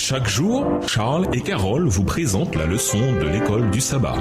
Chaque jour, Charles et Carole vous présentent la leçon de l'école du sabbat.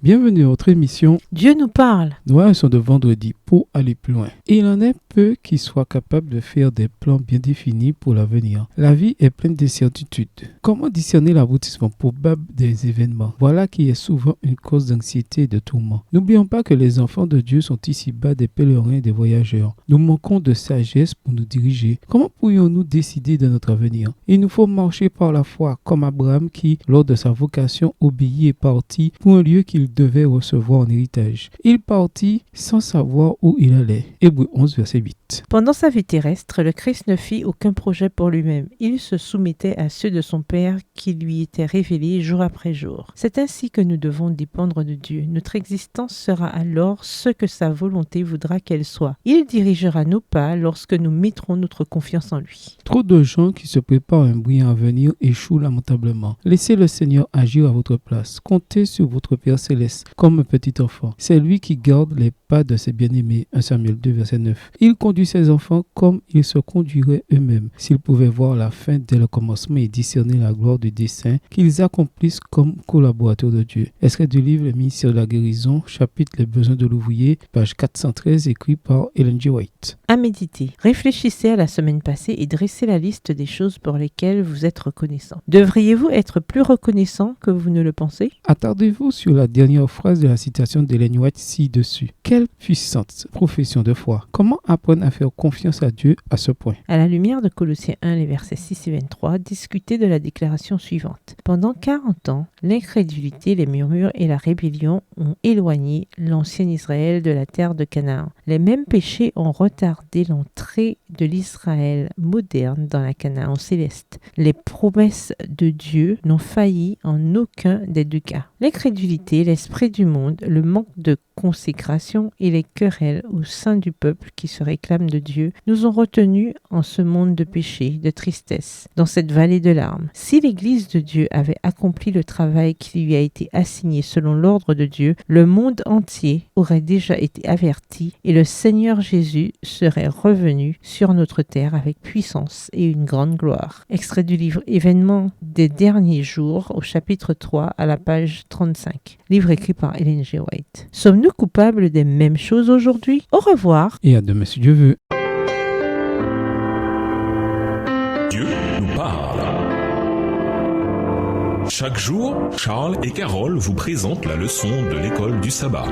Bienvenue à votre émission Dieu nous parle. Nous sommes de vendredi pour aller plus loin. Il en est peu qui soient capables de faire des plans bien définis pour l'avenir. La vie est pleine d'incertitudes. Comment discerner l'aboutissement probable des événements? Voilà qui est souvent une cause d'anxiété et de tourment. N'oublions pas que les enfants de Dieu sont ici-bas des pèlerins et des voyageurs. Nous manquons de sagesse pour nous diriger. Comment pourrions-nous décider de notre avenir? Il nous faut marcher par la foi, comme Abraham qui, lors de sa vocation, obéit et partit pour un lieu qu'il devait recevoir en héritage. Il partit sans savoir où il allait. Hébreux 11, verset 8. Pendant sa vie terrestre, le Christ ne fit aucun projet pour lui-même. Il se soumettait à ceux de son Père qui lui étaient révélés jour après jour. C'est ainsi que nous devons dépendre de Dieu. Notre existence sera alors ce que sa volonté voudra qu'elle soit. Il dirigera nos pas lorsque nous mettrons notre confiance en lui. Trop de gens qui se préparent à un brillant avenir échouent lamentablement. Laissez le Seigneur agir à votre place. Comptez sur votre Père céleste comme un petit enfant. C'est lui qui garde les pas de ses bien-aimés. 1 Samuel 2, verset 9. Il conduit ses enfants comme ils se conduiraient eux-mêmes s'ils pouvaient voir la fin dès le commencement et discerner la gloire du dessein qu'ils accomplissent comme collaborateurs de Dieu. Extrait du livre Le ministère de la guérison, chapitre Les besoins de l'ouvrier, page 413, écrit par Ellen G. White. À méditer. Réfléchissez à la semaine passée et dressez la liste des choses pour lesquelles vous êtes reconnaissant. Devriez-vous être plus reconnaissant que vous ne le pensez? Attardez-vous sur la dernière phrase de la citation d'Ellen White ci-dessus. Quelle puissante profession de foi! Comment apprendre à faire confiance à Dieu à ce point? À la lumière de Colossiens 1, les versets 6 et 23, discutez de la déclaration suivante. Pendant 40 ans, l'incrédulité, les murmures et la rébellion ont éloigné l'ancien Israël de la terre de Canaan. Les mêmes péchés ont retardé l'entrée de l'Israël moderne dans la Canaan céleste. Les promesses de Dieu n'ont failli en aucun des deux cas. L'incrédulité, l'esprit du monde, le manque de consécration et les querelles au sein du peuple qui se réclame de Dieu nous ont retenus en ce monde de péché, de tristesse, dans cette vallée de larmes. Si l'Église de Dieu avait accompli le travail qui lui a été assigné selon l'ordre de Dieu, le monde entier aurait déjà été averti et le Seigneur Jésus serait revenu sur notre terre avec puissance et une grande gloire. Extrait du livre Événements des derniers jours au chapitre 3 à la page 35. Livre écrit par Ellen G. White. Sommes-nous coupables des mêmes choses aujourd'hui? Au revoir. Et à demain si Dieu veut. Dieu nous parle. Chaque jour, Charles et Carole vous présentent la leçon de l'école du sabbat.